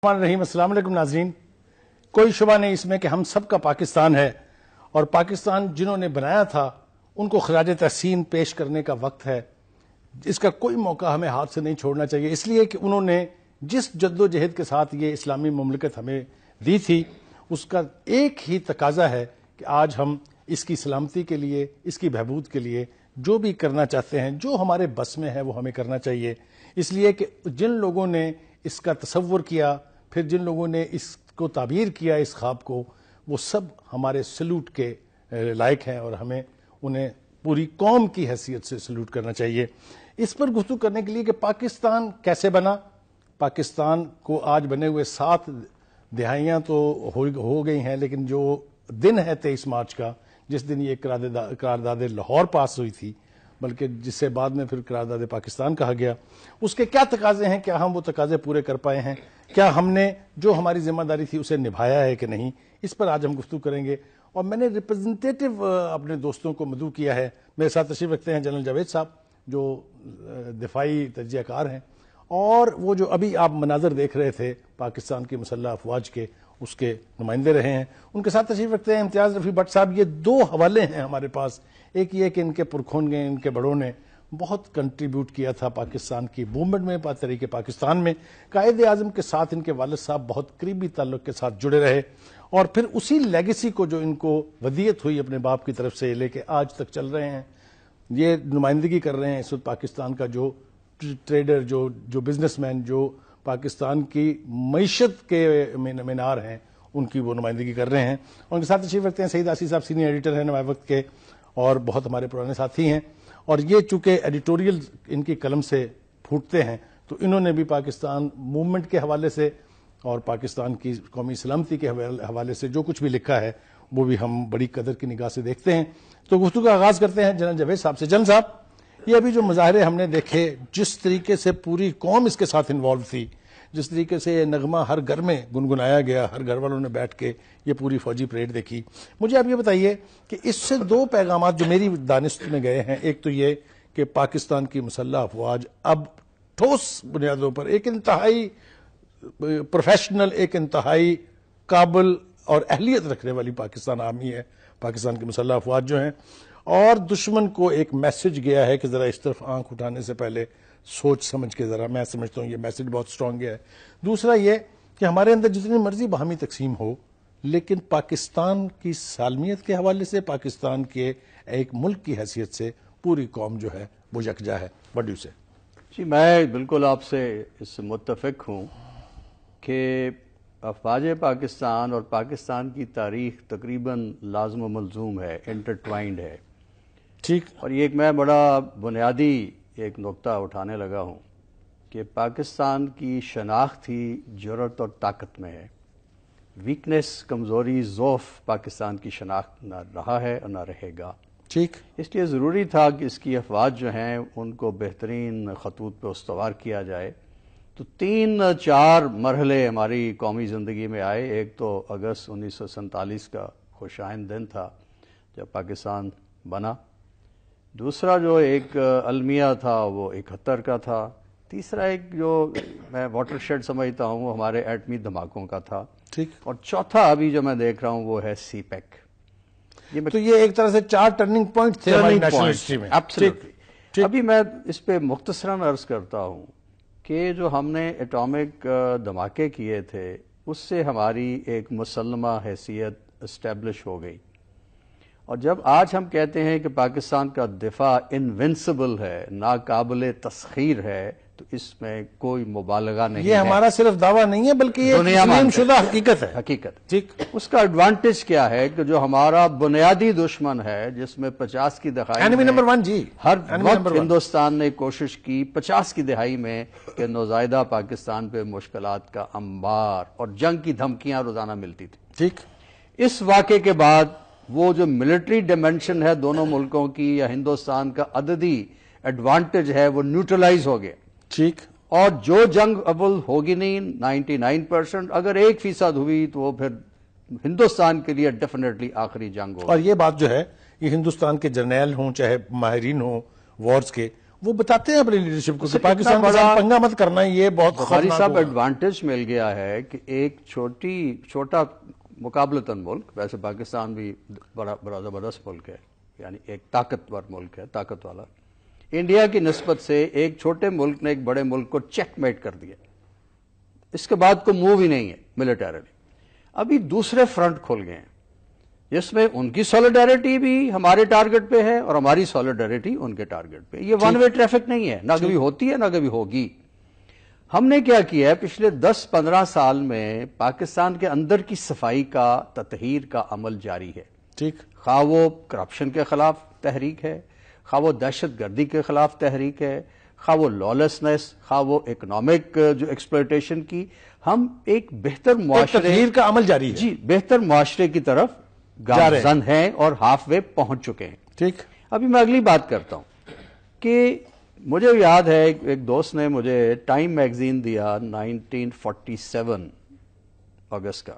السلام علیکم ناظرین. کوئی شبہ نہیں اس میں کہ ہم سب کا پاکستان ہے اور پاکستان جنہوں نے بنایا تھا ان کو خراج تحسین پیش کرنے کا وقت ہے. اس کا کوئی موقع ہمیں ہاتھ سے نہیں چھوڑنا چاہیے، اس لیے کہ انہوں نے جس جد و جہد کے ساتھ یہ اسلامی مملکت ہمیں دی تھی اس کا ایک ہی تقاضا ہے کہ آج ہم اس کی سلامتی کے لیے، اس کی بہبود کے لیے جو بھی کرنا چاہتے ہیں، جو ہمارے بس میں ہے وہ ہمیں کرنا چاہیے. اس لیے کہ جن لوگوں نے اس کا تصور کیا، پھر جن لوگوں نے اس کو تعبیر کیا اس خواب کو، وہ سب ہمارے سلوٹ کے لائق ہیں اور ہمیں انہیں پوری قوم کی حیثیت سے سلوٹ کرنا چاہیے. اس پر گفتگو کرنے کے لیے کہ پاکستان کیسے بنا، پاکستان کو آج بنے ہوئے 7 دہائیاں تو ہو گئی ہیں، لیکن جو دن ہے 23 مارچ کا، جس دن یہ قرارداد لاہور پاس ہوئی تھی، بلکہ جس سے بعد میں پھر قرارداد پاکستان کہا گیا، اس کے کیا تقاضے ہیں، کیا ہم وہ تقاضے پورے کر پائے ہیں، کیا ہم نے جو ہماری ذمہ داری تھی اسے نبھایا ہے کہ نہیں، اس پر آج ہم گفتگو کریں گے. اور میں نے ریپرزنٹیٹو اپنے دوستوں کو مدعو کیا ہے. میرے ساتھ تشریف رکھتے ہیں جنرل جاوید صاحب جو دفاعی تجزیہ کار ہیں، اور وہ جو ابھی آپ مناظر دیکھ رہے تھے پاکستان کی مسلح افواج کے، اس کے نمائندے رہے ہیں. ان کے ساتھ تشریف رکھتے ہیں امتیاز رفیع بٹ صاحب. یہ 2 حوالے ہیں ہمارے پاس. ایک یہ کہ ان کے پرکھوں نے، ان کے بڑوں نے بہت کنٹریبیوٹ کیا تھا پاکستان کی موومنٹ میں، تحریک پاکستان میں. قائد اعظم کے ساتھ ان کے والد صاحب بہت قریبی تعلق کے ساتھ جڑے رہے، اور پھر اسی لیگیسی کو جو ان کو ودیت ہوئی اپنے باپ کی طرف سے لے کے آج تک چل رہے ہیں. یہ نمائندگی کر رہے ہیں اس وقت پاکستان کا جو ٹریڈر، جو بزنس مین، جو پاکستان کی معیشت کے مینار ہیں، ان کی وہ نمائندگی کر رہے ہیں. اور ان کے ساتھ تشریف رکھتے ہیں سعید آسی صاحب، سینئر ایڈیٹر ہیں نوائے وقت کے اور بہت ہمارے پرانے ساتھی ہیں. اور یہ چونکہ ایڈیٹوریل ان کی قلم سے پھوٹتے ہیں، تو انہوں نے بھی پاکستان موومنٹ کے حوالے سے اور پاکستان کی قومی سلامتی کے حوالے سے جو کچھ بھی لکھا ہے وہ بھی ہم بڑی قدر کی نگاہ سے دیکھتے ہیں. تو گفتگو کا آغاز کرتے ہیں جنرل جاوید صاحب سے. جنرل صاحب، یہ ابھی جو مظاہرے ہم نے دیکھے، جس طریقے سے پوری قوم اس کے ساتھ انوالو تھی، جس طریقے سے یہ نغمہ ہر گھر میں گنگنایا گیا، ہر گھر والوں نے بیٹھ کے یہ پوری فوجی پریڈ دیکھی، مجھے آپ یہ بتائیے کہ اس سے 2 پیغامات جو میری دانست میں گئے ہیں. ایک تو یہ کہ پاکستان کی مسلح افواج اب ٹھوس بنیادوں پر ایک انتہائی پروفیشنل، ایک انتہائی قابل اور اہلیت رکھنے والی پاکستان آرمی ہے، پاکستان کی مسلح افواج جو ہیں. اور دشمن کو ایک میسج گیا ہے کہ ذرا اس طرف آنکھ اٹھانے سے پہلے سوچ سمجھ کے ذرا، میں سمجھتا ہوں یہ میسج بہت سٹرونگ گیا ہے. دوسرا یہ کہ ہمارے اندر جتنی مرضی باہمی تقسیم ہو، لیکن پاکستان کی سالمیت کے حوالے سے، پاکستان کے ایک ملک کی حیثیت سے پوری قوم جو ہے وہ یکجا ہے. What do you say؟ جی، میں بالکل آپ سے اس سے متفق ہوں کہ افواج پاکستان اور پاکستان کی تاریخ تقریباً لازم و ملزوم ہے، انٹرٹوائنڈ ہے. ٹھیک. اور یہ ایک میں بڑا بنیادی ایک نقطہ اٹھانے لگا ہوں کہ پاکستان کی شناخت ہی جرأت اور طاقت میں ہے. ویکنس، کمزوری، ضعف پاکستان کی شناخت نہ رہا ہے اور نہ رہے گا. ٹھیک. اس لیے ضروری تھا کہ اس کی افواج جو ہیں ان کو بہترین خطوط پہ استوار کیا جائے. تو 3-4 مرحلے ہماری قومی زندگی میں آئے. ایک تو اگست 1947 کا خوشائند دن تھا جب پاکستان بنا. دوسرا جو ایک المیہ تھا وہ 71 کا تھا. تیسرا ایک جو میں واٹر شیڈ سمجھتا ہوں وہ ہمارے ایٹمی دھماکوں کا تھا. ٹھیک. اور چوتھا ابھی جو میں دیکھ رہا ہوں وہ ہے سی پیک. تو یہ ایک طرح سے 4 ٹرننگ پوائنٹ تھے ہماری نیشنل ہسٹری میں. Absolutely. ابھی میں اس پہ مختصراً عرض کرتا ہوں کہ جو ہم نے ایٹامک دھماکے کیے تھے اس سے ہماری ایک مسلمہ حیثیت اسٹیبلش ہو گئی. اور جب آج ہم کہتے ہیں کہ پاکستان کا دفاع انوینسبل ہے، ناقابل تسخیر ہے، تو اس میں کوئی مبالغہ نہیں ہے. یہ ہمارا صرف دعویٰ نہیں ہے بلکہ یہ تسلیم شدہ حقیقت ہے. حقیقت. ٹھیک. اس کا ایڈوانٹیج کیا ہے کہ جو ہمارا بنیادی دشمن ہے، جس میں 50 کی دہائی انیمی نمبر 1 جی ہر وقت ہندوستان نے کوشش کی 50 کی دہائی میں کہ نوزائیدہ پاکستان پہ مشکلات کا انبار اور جنگ کی دھمکیاں روزانہ ملتی تھی. ٹھیک. اس واقعے کے بعد وہ جو ملٹری ڈیمنشن ہے دونوں ملکوں کی یا ہندوستان کا عددی ایڈوانٹیج ہے وہ نیوٹرلائز ہو گیا. ٹھیک. اور جو جنگ اول ہوگی نہیں 99%، اگر 1% ہوئی تو وہ پھر ہندوستان کے لیے ڈیفینیٹلی آخری جنگ ہوگی. اور یہ بات جو ہے یہ ہندوستان کے جرنیل ہوں چاہے ماہرین ہوں وارز کے، وہ بتاتے ہیں اپنی لیڈرشپ کو کہ پاکستان کے ساتھ پنگا مت کرنا، یہ بہت بخاری خطرناک صاحب ہوگا۔ ایڈوانٹیج مل گیا ہے کہ ایک چھوٹا مقابلتاً ملک، ویسے پاکستان بھی بڑا زبردست ملک ہے، یعنی ایک طاقتور ملک ہے، طاقت والا، انڈیا کی نسبت سے ایک چھوٹے ملک نے ایک بڑے ملک کو چیک میٹ کر دیا، اس کے بعد کوئی موو ہی نہیں ہے ملٹریلی۔ ابھی دوسرے فرنٹ کھل گئے ہیں جس میں ان کی سولیڈیرٹی بھی ہمارے ٹارگٹ پہ ہے اور ہماری سولیڈیرٹی ان کے ٹارگٹ پہ۔ یہ ون وے ٹریفک نہیں ہے، نہ کبھی ہوتی ہے نہ کبھی ہوگی۔ ہم نے کیا کیا ہے پچھلے 10-15 سال میں پاکستان کے اندر کی صفائی کا، تطہیر کا عمل جاری ہے، ٹھیک، خواہ وہ کرپشن کے خلاف تحریک ہے، خواہ وہ دہشت گردی کے خلاف تحریک ہے، خواہ وہ لالسنس، خواہ وہ اکنامک جو ایکسپلوٹیشن کی، ہم ایک بہتر معاشرے، تطہیر کا عمل جاری ہے، جی بہتر معاشرے کی طرف گامزن ہیں اور ہاف وے پہنچ چکے ہیں۔ ٹھیک، ابھی میں اگلی بات کرتا ہوں کہ مجھے یاد ہے ایک دوست نے مجھے ٹائم میگزین دیا 1947 اگست کا،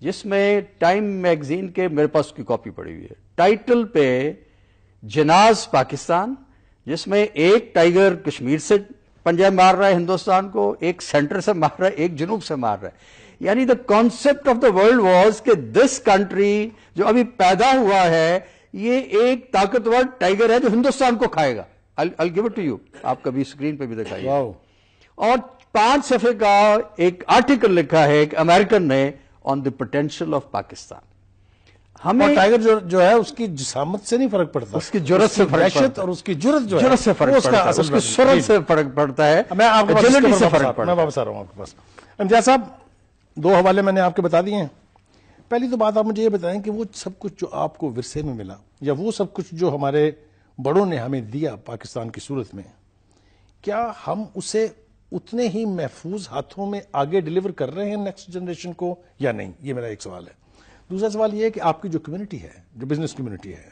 جس میں ٹائم میگزین کے میرے پاس کی کاپی پڑی ہوئی ہے، ٹائٹل پہ جناز پاکستان، جس میں ایک ٹائیگر کشمیر سے پنجہ مار رہا ہے ہندوستان کو، ایک سینٹر سے مار رہا ہے، ایک جنوب سے مار رہا ہے۔ یعنی the concept of the world was کہ دس کنٹری جو ابھی پیدا ہوا ہے یہ ایک طاقتور ٹائیگر ہے جو ہندوستان کو کھائے گا۔ I'll give it to you، آپ کبھی اسکرین پہ بھی دکھائیے۔ اور 5 صفحے کا ایک آرٹیکل لکھا ہے ایک امریکن نے آن دی پوٹینشیل آف پاکستان۔ ہمیں ٹائیگر جو ہے اس کی جسامت سے نہیں فرق پڑتا، اس کی جرت سے فرق پڑتا ہے، اور اس کی جرت جو ہے جرت سے فرق پڑتا ہے، اس کی سرعت سے فرق پڑتا ہے، میں آپ کے agility سے فرق پڑتا میں واپس آ رہا ہوں آپ کے پاس۔ امتیاز صاحب 2 حوالے میں نے آپ کے بتا دیے ہیں۔ پہلی تو بات آپ مجھے یہ بتائیں کہ وہ سب کچھ جو آپ کو ورثے میں ملا، یا وہ سب کچھ جو ہمارے بڑوں نے ہمیں دیا پاکستان کی صورت میں، کیا ہم اسے اتنے ہی محفوظ ہاتھوں میں آگے ڈیلیور کر رہے ہیں نیکسٹ جنریشن کو یا نہیں؟ یہ میرا ایک سوال ہے۔ دوسرا سوال یہ ہے کہ آپ کی جو کمیونٹی ہے، جو بزنس کمیونٹی ہے،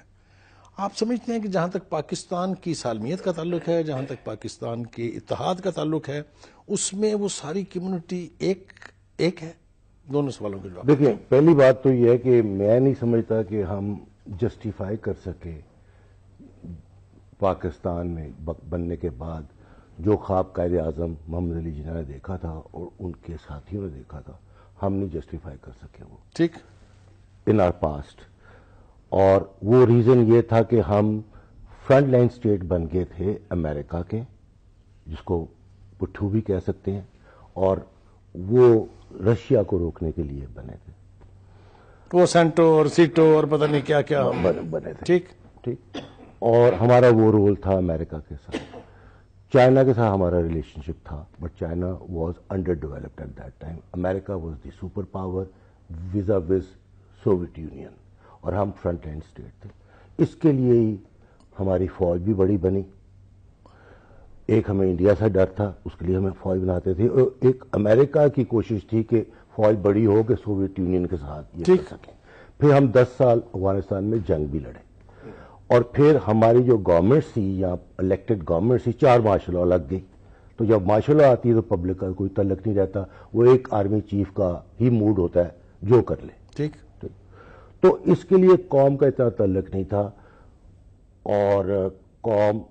آپ سمجھتے ہیں کہ جہاں تک پاکستان کی سالمیت کا تعلق ہے، جہاں تک پاکستان کے اتحاد کا تعلق ہے، اس میں وہ ساری کمیونٹی ایک ہے؟ دونوں سوالوں کے جواب دیکھیں، پہلی بات تو یہ ہے کہ میں نہیں سمجھتا کہ ہم جسٹیفائی کر سکے پاکستان میں بننے کے بعد جو خواب قائد اعظم محمد علی جناح نے دیکھا تھا اور ان کے ساتھیوں نے دیکھا تھا، ہم نہیں جسٹیفائی کر سکے وہ، ٹھیک، ان آر پاسٹ۔ اور وہ ریزن یہ تھا کہ ہم فرنٹ لائن اسٹیٹ بن گئے تھے امریکہ کے، جس کو پٹھو بھی کہہ سکتے ہیں، اور وہ رشیا کو روکنے کے لیے بنے تھے، وہ سینٹو اور سیٹو اور پتہ نہیں کیا کیا بنے تھے، ٹھیک۔ اور ہمارا وہ رول تھا امریکہ کے ساتھ۔ چائنا کے ساتھ ہمارا ریلیشن شپ تھا، but China was under developed at that time. America was the super power vis-a-vis Soviet Union, اور ہم فرنٹ لائن اسٹیٹ تھے۔ اس کے لیے ہی ہماری فوج بھی بڑی بنی۔ ایک ہمیں انڈیا سے ڈر تھا، اس کے لیے ہمیں فوج بناتے تھے، اور ایک امریکہ کی کوشش تھی کہ فوج بڑی ہو کہ سوویت یونین کے ساتھ یہ کر سکیں۔ پھر ہم 10 سال افغانستان میں جنگ بھی لڑے، اور پھر ہماری جو گورنمنٹ سی یا الیکٹڈ گورنمنٹ سی 4 مارشل لا لگ گئی۔ تو جب مارشل لا آتی ہے تو پبلک کا کوئی تعلق نہیں رہتا، وہ ایک آرمی چیف کا ہی موڈ ہوتا ہے جو کر لے، ٹھیک۔ تو اس کے لیے قوم کا اتنا تعلق نہیں تھا، اور قوم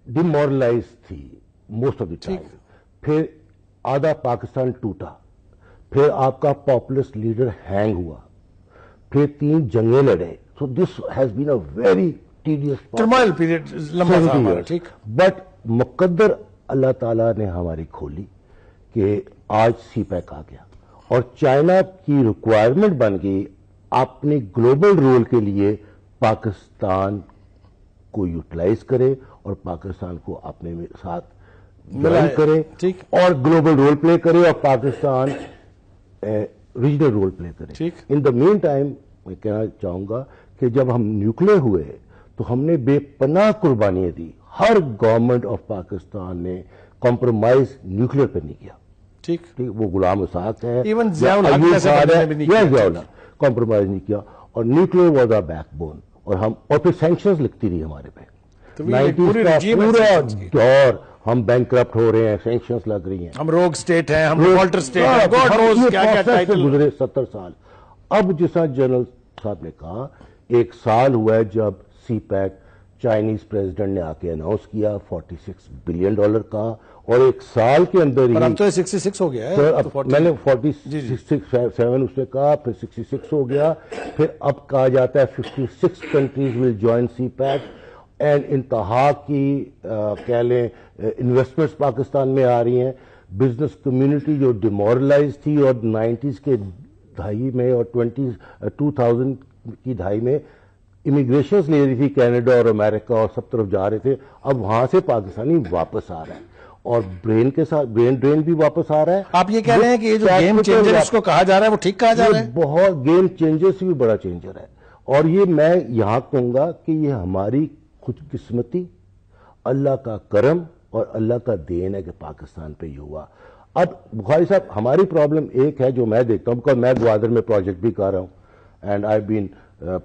ڈیمورلائز تھی موسٹ آف دی ٹائم۔ پھر آدھا پاکستان ٹوٹا، پھر آپ کا پاپولسٹ لیڈر ہینگ ہوا، پھر 3 جنگیں لڑے۔ So this has been a very tedious turmoil period لمبا تھا ہمارا، ٹھیک۔ بٹ مقدر اللہ تعالیٰ نے ہماری کھولی کہ آج سی پیک آ گیا، اور چائنا کی ریکوائرمنٹ بن گئی اپنے گلوبل رول کے لیے پاکستان کو یوٹیلائز کرے اور پاکستان کو اپنے ساتھ جوائن کرے، اور گلوبل رول پلے کرے، اور پاکستان ریجنل رول پلے کرے۔ ان دا مین ٹائم میں کہنا چاہوں گا کہ جب ہم نیوکلیئر ہوئے تو ہم نے بے پناہ قربانیاں دی۔ ہر گورنمنٹ آف پاکستان نے کمپرومائز نیوکلیئر پہ نہیں کیا، ٹھیک۔ وہ غلام اسحاق ہے، ایون ضیاء الحق کمپرومائز نہیں کیا، اور nuclear was a backbone, اور پھر سینکشنز لگتی رہی ہمارے پہ۔ 90s کا پورا دور ہم بینک کرپٹ ہو رہے ہیں، سینکشنز لگ رہی ہیں، ہم روگ سٹیٹ ہیں، ہم ریوالٹر سٹیٹ ہیں، گاڈ نوز کیا کیا ٹائٹل گزرے 70 سال۔ اب جیسا جنرل صاحب نے کہا 1 سال ہوا ہے جب سی پیک چائنیز پریزیڈنٹ نے آ کے اناؤنس کیا $46 بلین کا، اور ایک سال کے اندر ہی اب تو 66 ہو گیا ہے. میں نے 47 اس نے کہا، پھر 66 ہو گیا، پھر اب کہا جاتا ہے 56 countries will join CPEC, and انتہا کی کہہ لیں انویسٹمنٹس پاکستان میں آ رہی ہیں. بزنس کمیونٹی جو ڈیمورلائز تھی اور 90s کے دہائی میں اور 2000 کی دہائی میں امیگریشنز لے رہی تھی کینیڈا اور امریکہ اور سب طرف جا رہے تھے، اب وہاں سے پاکستانی واپس آ رہا ہے، اور برین کے ساتھ برین ڈرین بھی واپس آ رہا ہے. آپ یہ کہہ رہے ہیں کہ یہ جو گیم چینجر اس کو کہا جا رہا ہے وہ ٹھیک کہا جا رہا ہے؟ بہت گیم چینجر سے بھی بڑا چینجر ہے، اور یہ میں یہاں کہوں گا کہ یہ ہماری خوش قسمتی، اللہ کا کرم اور اللہ کا دین ہے کہ پاکستان پہ یہ ہوا. اب بخاری صاحب ہماری پرابلم ایک ہے جو میں دیکھتا ہوں، because میں گوادر میں پروجیکٹ بھی کر رہا ہوں، and I been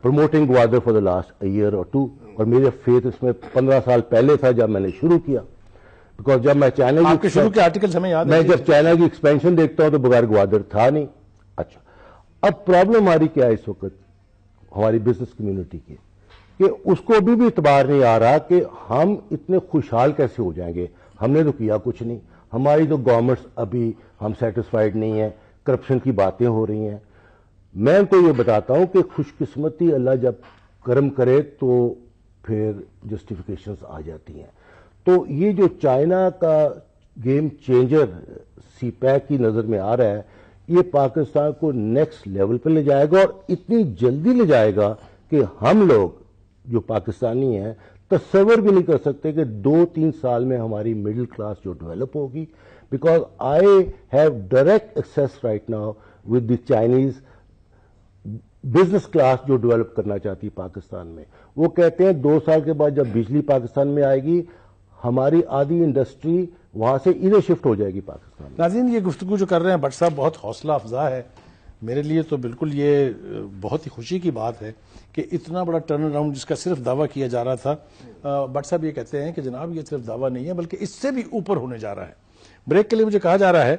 promoting Gwadar for the last year اور 2، اور میرے فیتھ اس میں 15 سال پہلے تھا جب میں نے شروع کیا. بیکاز جب میں چائنا آپ کے شروع کے آرٹیکلز ہمیں یاد ہیں، میں جب چائنا کی ایکسپینشن دیکھتا ہوں تو بغیر گوادر تھا نہیں. اچھا، اب پرابلم ہماری کیا ہے اس وقت ہماری بزنس کمیونٹی کی، کہ اس کو ابھی بھی اعتبار نہیں آ رہا کہ ہم اتنے خوشحال کیسے ہو جائیں گے. ہم نے تو کیا کچھ نہیں، ہماری تو گورنمنٹس ابھی ہم سیٹسفائیڈ نہیں ہیں، کرپشن کی باتیں ہو رہی ہیں. میں ان کو یہ بتاتا ہوں کہ خوش قسمتی اللہ جب کرم کرے تو پھر جسٹیفیکیشنز آ جاتی ہیں. تو یہ جو چائنا کا گیم چینجر سی پیک کی نظر میں آ رہا ہے، یہ پاکستان کو نیکسٹ لیول پہ لے جائے گا، اور اتنی جلدی لے جائے گا کہ ہم لوگ جو پاکستانی ہیں تصور بھی نہیں کر سکتے کہ 2-3 سال میں ہماری مڈل کلاس جو ڈیولپ ہوگی. Because I have direct access right now with the Chinese business class جو ڈیولپ کرنا چاہتی ہے پاکستان میں. وہ کہتے ہیں 2 سال کے بعد جب بجلی پاکستان میں آئے گی، ہماری آدھی انڈسٹری وہاں سے ادھر شفٹ ہو جائے گی پاکستان میں. ناظرین، یہ گفتگو جو کر رہے ہیں بٹ صاحب بہت حوصلہ افزا ہے میرے لیے. تو بالکل یہ بہت ہی خوشی کی بات ہے کہ اتنا بڑا ٹرن اراؤنڈ جس کا صرف دعویٰ کیا جا رہا تھا، بٹ صاحب یہ کہتے ہیں کہ جناب یہ صرف دعویٰ نہیں ہے بلکہ اس سے بھی اوپر ہونے جا رہا ہے. بریک کے لیے مجھے کہا جا رہا ہے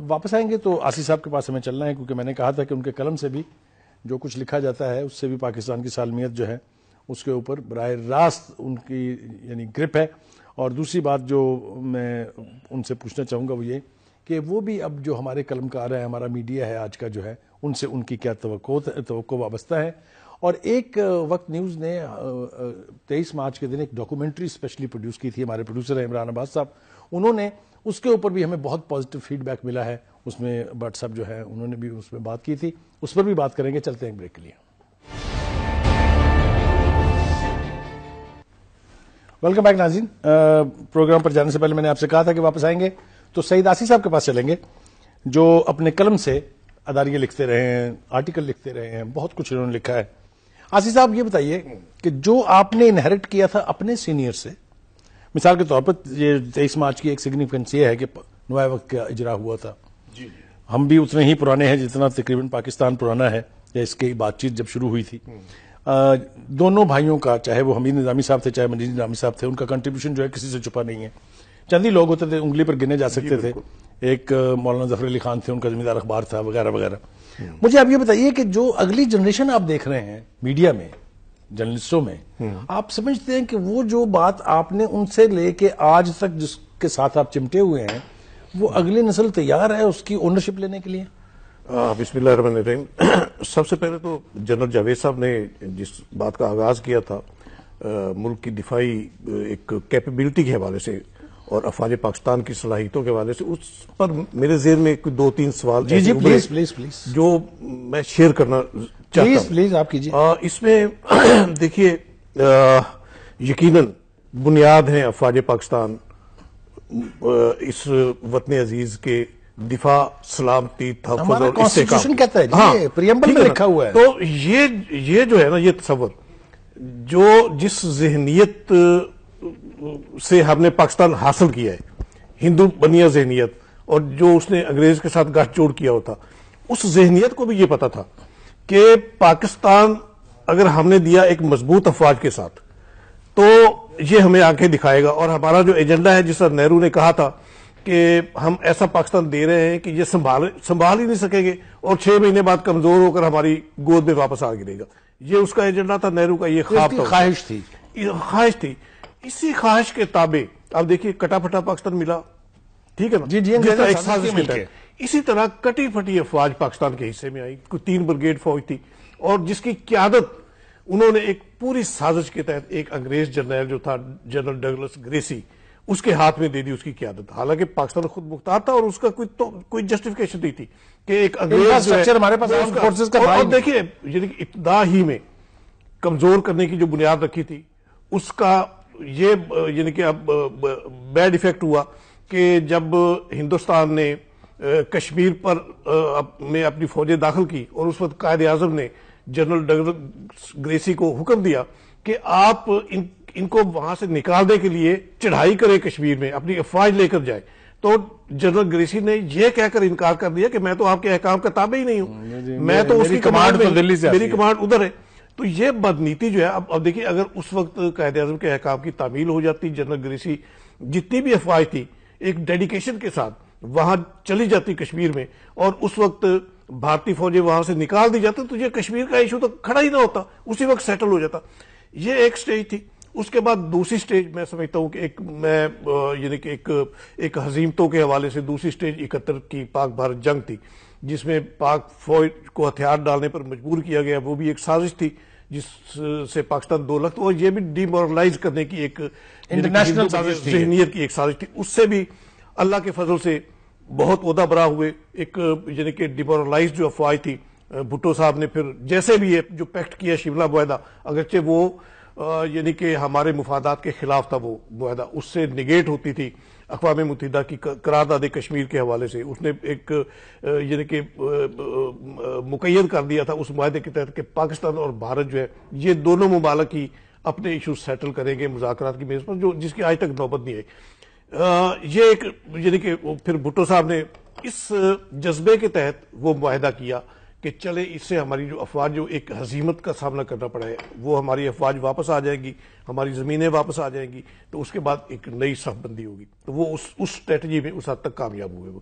واپس آئیں گے تو آصف صاحب کے پاس ہمیں چلنا ہے، کیونکہ میں نے کہا تھا کہ ان کے قلم سے بھی جو کچھ لکھا جاتا ہے اس سے بھی پاکستان کی سالمیت جو ہے اس کے اوپر براہ راست ان کی یعنی گرپ ہے. اور دوسری بات جو میں ان سے پوچھنا چاہوں گا وہ یہ کہ وہ بھی اب جو ہمارے قلم کار ہے، ہمارا میڈیا ہے آج کا جو ہے، ان سے ان کی کیا توقع وابستہ ہے. اور ایک وقت نیوز نے 23 مارچ کے دن ایک ڈاکومنٹری اسپیشلی پروڈیوس کی تھی، ہمارے پروڈیوسر ہیں عمران عباس صاحب، انہوں نے اس کے اوپر بھی ہمیں بہت پازیٹیو فیڈ بیک ملا ہے. اس میں بٹ صاحب جو ہے انہوں نے بھی اس میں بات کی تھی، اس پر بھی بات کریں گے. چلتے ہیں بریک کے لیے. ویلکم بیک ناظرین. پروگرام پر جانے سے پہلے میں نے آپ سے کہا تھا کہ واپس آئیں گے تو سعید آصف صاحب کے پاس چلیں گے، جو اپنے قلم سے اداریاں لکھتے رہے ہیں، آرٹیکل لکھتے رہے ہیں، بہت کچھ انہوں نے لکھا ہے. آصف صاحب یہ بتائیے کہ جو آپ نے انہیرٹ کیا تھا اپنے سینئر سے، مثال کے طور پر یہ 23 مارچ کی ایک سگنیفیکنس یہ ہے کہ نوائے وقت کا اجرا ہوا تھا. ہم بھی اتنے ہی پرانے ہیں جتنا تقریباً پاکستان پرانا ہے، یا اس کی بات چیت جب شروع ہوئی تھی. دونوں بھائیوں کا، چاہے وہ حمید نظامی صاحب تھے چاہے مجید نظامی صاحب تھے، ان کا کنٹریبیوشن جو ہے کسی سے چھپا نہیں ہے. چند ہی لوگ ہوتے تھے انگلی پر گنے جا سکتے تھے. ایک مولانا ظفر علی خان تھے، ان کا زمیندار اخبار تھا وغیرہ وغیرہ. مجھے آپ یہ بتائیے کہ جو اگلی جنریشن آپ دیکھ رہے ہیں میڈیا میں، جرنلسٹوں میں، آپ سمجھتے ہیں کہ وہ جو بات آپ نے ان سے لے کے آج تک جس کے ساتھ آپ چمٹے ہوئے ہیں، وہ اگلی نسل تیار ہے اس کی اونرشپ لینے کے لیے؟ بسم اللہ الرحمن الرحیم. سب سے پہلے تو جنرل جاوید صاحب نے جس بات کا آغاز کیا تھا ملک کی دفاعی ایک کیپیبلٹی کے حوالے سے اور افواج پاکستان کی صلاحیتوں کے حوالے سے، اس پر میرے ذہن میں 2-3 سوال جی پلیز جو میں شیئر کرنا چاہتا ہوں. پلیز آپ کیجیے. اس میں دیکھیے یقیناً بنیاد ہیں افواج پاکستان اس وطن عزیز کے دفاع، سلامتی، تحفظ اور کانسٹیٹیوشن کہتا ہے جی، پریمبل میں لکھا ہوا ہے. تو یہ جو ہے نا، یہ تصور جو جس ذہنیت سے ہم نے پاکستان حاصل کیا ہے، ہندو بنیا ذہنیت، اور جو اس نے انگریز کے ساتھ گٹھ جوڑ کیا ہوتا، اس ذہنیت کو بھی یہ پتا تھا کہ پاکستان اگر ہم نے دیا ایک مضبوط افواج کے ساتھ تو یہ ہمیں آنکھیں دکھائے گا. اور ہمارا جو ایجنڈا ہے، جس طرح نہرو نے کہا تھا کہ ہم ایسا پاکستان دے رہے ہیں کہ یہ سنبھال ہی نہیں سکیں گے اور 6 مہینے بعد کمزور ہو کر ہماری گود میں واپس آ گرے گا. یہ اس کا ایجنڈا تھا، نہرو کا یہ خواب تھا، خواہش تھی. خواہش تھی. اسی خواہش کے تابع اب دیکھیے کٹا پھٹا پاکستان ملا, ٹھیک ہے نا, جی جس طرح ایک سازش کے تحت اسی طرح کٹی پھٹی افواج پاکستان کے حصے میں آئی. کوئی 3 بریگیڈ فوج تھی اور جس کی قیادت انہوں نے ایک پوری سازش کے تحت ایک انگریز جرنیل جو تھا جنرل ڈگلس گریسی, اس کے ہاتھ میں دے دی اس کی قیادت. حالانکہ پاکستان خود مختار تھا اور اس کا کوئی جسٹیفیکیشن نہیں تھی کہ ایک انگریز ہمارے پاس. اور دیکھیے یعنی کہ ابتدا ہی میں کمزور کرنے کی جو بنیاد رکھی تھی اس کا یہ یعنی کہ اب بیڈ ایفیکٹ ہوا کہ جب ہندوستان نے کشمیر پر میں اپنی فوجیں داخل کی اور اس وقت قائد اعظم نے جنرل ڈگلس گریسی کو حکم دیا کہ آپ ان کو وہاں سے نکالنے کے لیے چڑھائی کریں کشمیر میں, اپنی افواج لے کر جائیں, تو جنرل گریسی نے یہ کہہ کر انکار کر دیا کہ میں تو آپ کے احکام کا تابع ہی نہیں ہوں, میں تو اس کی کمانڈ میں, میری کمانڈ ادھر ہے. تو یہ بدنیتی جو ہے اب دیکھیے اگر اس وقت قائد اعظم کے احکام کی تعمیل ہو جاتی, جنرل گریسی جتنی بھی افواج تھی ایک ڈیڈیکیشن کے ساتھ وہاں چلی جاتی کشمیر میں اور اس وقت بھارتی فوجیں وہاں سے نکال دی جاتی تو یہ کشمیر کا ایشو تو کھڑا ہی نہ ہوتا, اسی وقت سیٹل ہو جاتا. یہ ایک سٹیج تھی. اس کے بعد دوسری سٹیج میں سمجھتا ہوں کہ یعنی کہ ایک ہزیمتوں کے حوالے سے دوسری سٹیج 71 کی پاک بھارت جنگ تھی جس میں پاک فوج کو ہتھیار ڈالنے پر مجبور کیا گیا. وہ بھی ایک سازش تھی جس سے پاکستان 2 لاکھ, اور یہ بھی ڈی مورلائز کرنے کی ایک انٹرنیشنل سازش تھی, ذہنیت کی ایک سازش تھی. اس سے بھی اللہ کے فضل سے بہت عہدہ برا ہوئے. ایک یعنی کہ ڈیمورلائز جو افواج تھی, بھٹو صاحب نے پھر جیسے بھی یہ جو پیکٹ کیا شملہ معاہدہ, اگرچہ وہ یعنی کہ ہمارے مفادات کے خلاف تھا وہ معاہدہ, اس سے نگیٹ ہوتی تھی اقوام متحدہ کی قرارداد کشمیر کے حوالے سے. اس نے ایک یعنی کہ مقید کر دیا تھا اس معاہدے کے تحت کہ پاکستان اور بھارت جو ہے یہ دونوں ممالک ہی اپنے ایشوز سیٹل کریں گے مذاکرات کی میز پر, جو جس کی آج تک نوبت نہیں آئی. یہ ایک یعنی کہ پھر بھٹو صاحب نے اس جذبے کے تحت وہ معاہدہ کیا کہ چلے اس سے ہماری جو افواج جو ایک ہزیمت کا سامنا کرنا پڑا ہے وہ ہماری افواج واپس آ جائیں گی, ہماری زمینیں واپس آ جائیں گی, تو اس کے بعد ایک نئی صف بندی ہوگی. تو وہ اس اسٹریٹجی میں اس حد تک کامیاب ہوئے. وہ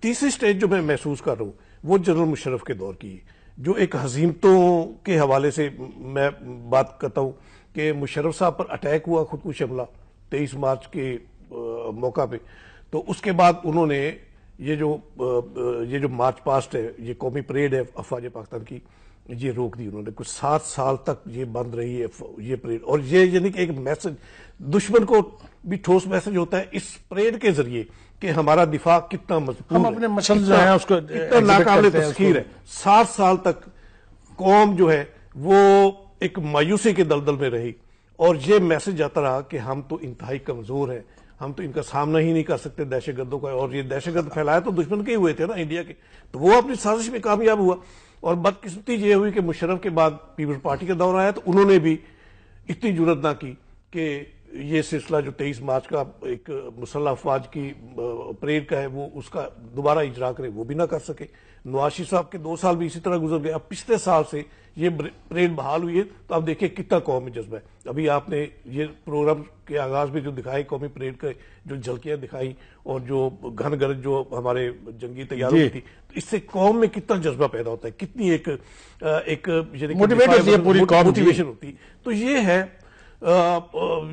تیسری سٹیج جو میں محسوس کر رہا ہوں وہ جنرل مشرف کے دور کی, جو ایک ہزیمتوں کے حوالے سے میں بات کرتا ہوں کہ مشرف صاحب پر اٹیک ہوا خودکش حملہ 23 مارچ کے موقع پہ. تو اس کے بعد انہوں نے یہ جو مارچ پاسٹ ہے, یہ قومی پریڈ ہے افواج پاکستان کی, یہ روک دی انہوں نے. کچھ 7 سال تک یہ بند رہی ہے یہ پریڈ. اور یہ یعنی کہ ایک میسج دشمن کو بھی ٹھوس میسج ہوتا ہے اس پریڈ کے ذریعے کہ ہمارا دفاع کتنا مضبوط ہے, ہم اپنے مشن جو ہیں اس کو کتنا ناقابل تسخیر ہے. 7 سال تک قوم جو ہے وہ ایک مایوسی کے دلدل میں رہی اور یہ میسج آتا رہا کہ ہم تو انتہائی کمزور ہیں, ہم تو ان کا سامنا ہی نہیں کر سکتے دہشت گردوں کا. اور یہ دہشت گرد پھیلایا تو دشمن کے ہی ہوئے تھے نا, انڈیا کے. تو وہ اپنی سازش میں کامیاب ہوا. اور بدقسمتی یہ ہوئی کہ مشرف کے بعد پیپلز پارٹی کا دور آیا تو انہوں نے بھی اتنی جرات نہ کی کہ یہ سلسلہ جو 23 مارچ کا ایک مسلح افواج کی پریڈ کا ہے وہ اس کا دوبارہ اجرا کرے, وہ بھی نہ کر سکے. نواز شریف صاحب کے 2 سال بھی اسی طرح گزر گئے. اب پچھلے سال سے یہ پریڈ بحال ہوئی ہے تو اب دیکھیں کتنا قوم میں جذبہ ہے. ابھی آپ نے یہ پروگرام کے آغاز میں جو دکھائی قومی پریڈ کا جو جھلکیاں دکھائی اور جو گھن گرج جو ہمارے جنگی تیاروں کی تھی, اس سے قوم میں کتنا جذبہ پیدا ہوتا ہے, کتنی ایک موٹیویشن ہوتی. تو یہ ہے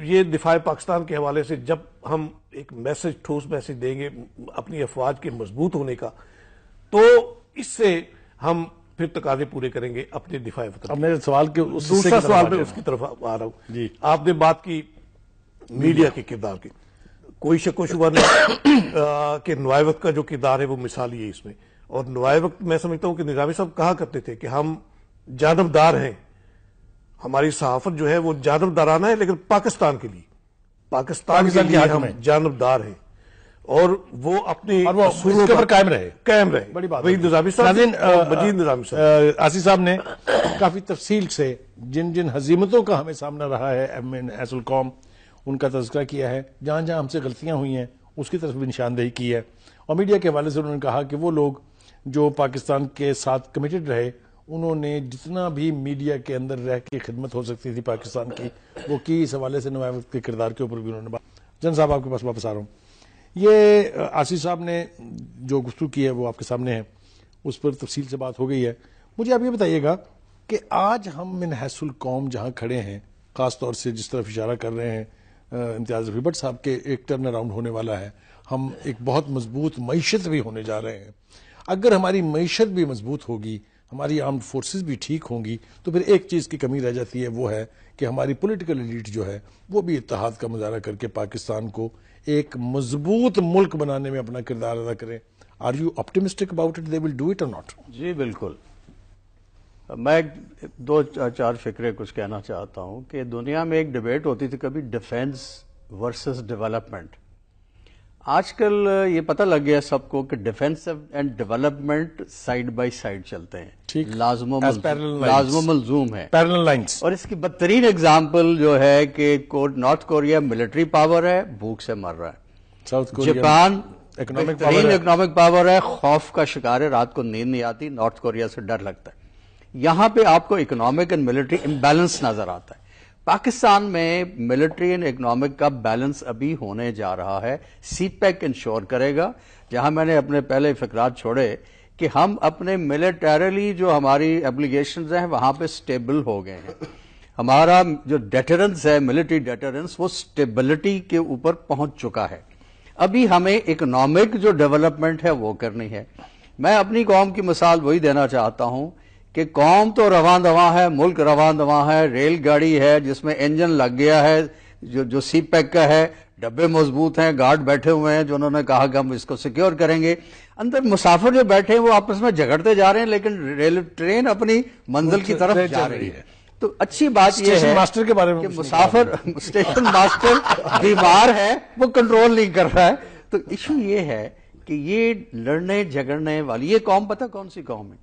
یہ دفاع پاکستان کے حوالے سے جب ہم ایک میسج ٹھوس میسج دیں گے اپنی افواج کے مضبوط ہونے کا, تو اس سے ہم پھر تقاضے پورے کریں گے اپنے دفاع وطن. اب میرے سوال کے دوسرا سوال میں اس کی طرف آ رہا ہوں. جی, آپ نے بات کی میڈیا کے کردار کی. کوئی شک و شبہ نہیں کہ نوائے وقت کا جو کردار ہے وہ مثالی ہے اس میں. اور نوائے وقت میں سمجھتا ہوں کہ نظامی صاحب کہا کرتے تھے کہ ہم جانبدار ہیں, ہماری صحافت جو ہے وہ جانبدارانہ ہے لیکن پاکستان کے لیے, پاکستان کے لیے ہم جانبدار ہیں اور وہ اپنے اصولوں پر قائم رہے. بڑی بات. وہی نظامی صاحب مجید نظامی صاحب آصف صاحب نے کافی تفصیل سے جن جن ہزیمتوں کا ہمیں سامنا رہا ہے حیث القوم ان کا تذکرہ کیا ہے, جہاں جہاں ہم سے غلطیاں ہوئی ہیں اس کی طرف بھی نشاندہی کی ہے. اور میڈیا کے حوالے سے انہوں نے کہا کہ وہ لوگ جو پاکستان کے ساتھ کمیٹڈ رہے انہوں نے جتنا بھی میڈیا کے اندر رہ کے خدمت ہو سکتی تھی پاکستان کی وہ کی. اس حوالے سے نوائے وقت کے کردار کے اوپر بھی انہوں نے بات. جن صاحب آپ کے پاس واپس آ رہا ہوں. یہ آصف صاحب نے جو گفتگو کی ہے وہ آپ کے سامنے ہے, اس پر تفصیل سے بات ہو گئی ہے. مجھے آپ یہ بتائیے گا کہ آج ہم من حیث القوم جہاں کھڑے ہیں خاص طور سے جس طرف اشارہ کر رہے ہیں امتیاز رفیع بٹ صاحب کے ایک ٹرن اراؤنڈ ہونے والا ہے. ہم ایک بہت مضبوط معیشت بھی ہونے جا رہے ہیں. اگر ہماری معیشت بھی مضبوط ہوگی, ہماری آرمڈ فورسز بھی ٹھیک ہوں گی, تو پھر ایک چیز کی کمی رہ جاتی ہے, وہ ہے کہ ہماری پولیٹیکل ایلیٹ جو ہے وہ بھی اتحاد کا مظاہرہ کر کے پاکستان کو ایک مضبوط ملک بنانے میں اپنا کردار ادا کریں. Are you optimistic about it, they will do it or not? جی بالکل. میں 2-4 فکرے کچھ کہنا چاہتا ہوں کہ دنیا میں ایک ڈیبیٹ ہوتی تھی کبھی ڈیفینس ورسز ڈیولپمنٹ. آج کل یہ پتہ لگ گیا سب کو کہ defence and development side by side چلتے ہیں, لازم و ملزوم ہے, پیرلل لائنز. اور اس کی بدترین اگزامپل جو ہے کہ نارتھ کوریا ملٹری پاور ہے, بھوک سے مر رہا ہے. ساؤتھ کوریا جاپان بہترین اکنامک پاور ہے, خوف کا شکار ہے, رات کو نیند نہیں آتی, نارتھ کوریا سے ڈر لگتا ہے. یہاں پہ آپ کو اکنامک اینڈ ملٹری امبیلنس نظر آتا ہے. پاکستان میں ملٹری اینڈ اکنامک کا بیلنس ابھی ہونے جا رہا ہے. سی پیک انشور کرے گا. جہاں میں نے اپنے پہلے فقرات چھوڑے کہ ہم اپنے ملٹریلی جو ہماری ایبلیگیشنز ہیں وہاں پہ سٹیبل ہو گئے ہیں. ہمارا جو ڈیٹرنس ہے, ملٹری ڈیٹرنس, وہ سٹیبلٹی کے اوپر پہنچ چکا ہے. ابھی ہمیں اکنامک جو ڈیولپمنٹ ہے وہ کرنی ہے. میں اپنی قوم کی مثال وہی دینا چاہتا ہوں کہ قوم تو رواں دواں ہے, ملک رواں دواں ہے, ریل گاڑی ہے جس میں انجن لگ گیا ہے, جو سی پیک کا ہے, ڈبے مضبوط ہیں, گارڈ بیٹھے ہوئے ہیں جو انہوں نے کہا کہ ہم اس کو سیکیور کریں گے. اندر مسافر جو بیٹھے ہیں وہ آپس میں جھگڑتے جا رہے ہیں, لیکن ٹرین اپنی منزل کی طرف جا رہی ہے. تو اچھی بات یہ ہے ماسٹر کے بارے میں کہ مسافر اسٹیشن ماسٹر بیمار ہے, وہ کنٹرول نہیں کر رہا ہے. تو ایشو یہ ہے کہ یہ لڑنے جھگڑنے والی یہ قوم پتہ کون سی قوم ہے,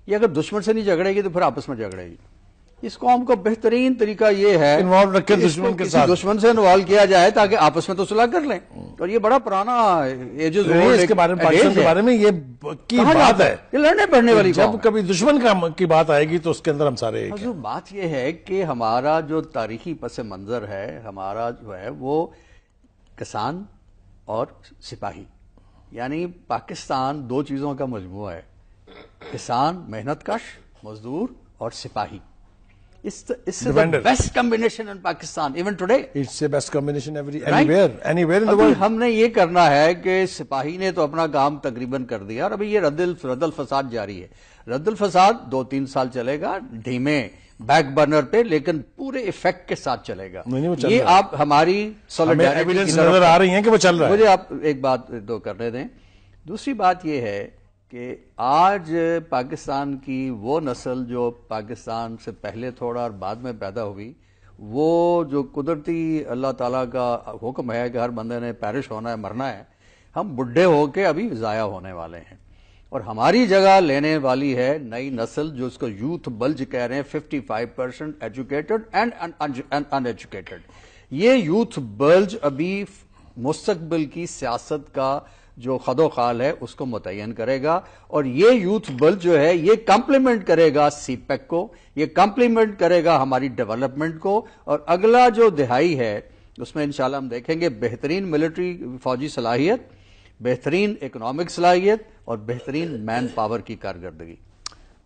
یہ اگر دشمن سے نہیں جھگڑے گی تو پھر آپس میں جھگڑے گی. اس قوم کو بہترین طریقہ یہ ہے انوالو رکھے دشمن کے ساتھ, دشمن سے انوالو کیا جائے تاکہ آپس میں تو صلح کر لیں. اور یہ بڑا پرانا ایجز اس کے بارے میں پاکستان کے بارے میں یہ کی بات ہے, یہ لڑنے پڑنے والی جب کبھی دشمن کی بات آئے گی تو اس کے اندر ہم سارے ایک ہیں. بات یہ ہے کہ ہمارا جو تاریخی پس منظر ہے, ہمارا جو ہے وہ کسان اور سپاہی, یعنی پاکستان 2 چیزوں کا مجموعہ ہے, کسان محنت کش مزدور اور سپاہی. It's the best combination in Pakistan even today. It's the best combination anywhere in the world. ہم نے یہ کرنا ہے کہ سپاہی نے تو اپنا کام تقریباً کر دیا, اور ابھی یہ رد الفساد جاری ہے. رد الفساد 2-3 سال چلے گا, دھیمے بیک برنر پہ, لیکن پورے ایفیکٹ کے ساتھ چلے گا. یہ آپ ہماری ایویڈنس نظر آ رہی ہیں کہ وہ چل رہا ہے. مجھے آپ ایک بات دو کرنے دیں. دوسری بات یہ ہے کہ آج پاکستان کی وہ نسل جو پاکستان سے پہلے تھوڑا اور بعد میں پیدا ہوئی, وہ جو قدرتی اللہ تعالیٰ کا حکم ہے کہ ہر بندے نے پیرش ہونا ہے, مرنا ہے, ہم بڈھے ہو کے ابھی ضائع ہونے والے ہیں. اور ہماری جگہ لینے والی ہے نئی نسل جو اس کو یوتھ بلج کہہ رہے ہیں, 55% ایجوکیٹڈ اینڈ ان ایجوکیٹڈ. یہ یوتھ بلج ابھی مستقبل کی سیاست کا جو خد و خال ہے اس کو متعین کرے گا, اور یہ یوتھ بل جو ہے یہ کمپلیمنٹ کرے گا سی پیک کو, یہ کمپلیمنٹ کرے گا ہماری ڈیولپمنٹ کو. اور اگلا جو دہائی ہے اس میں انشاءاللہ ہم دیکھیں گے بہترین ملٹری فوجی صلاحیت, بہترین اکنامک صلاحیت اور بہترین مین پاور کی کارکردگی.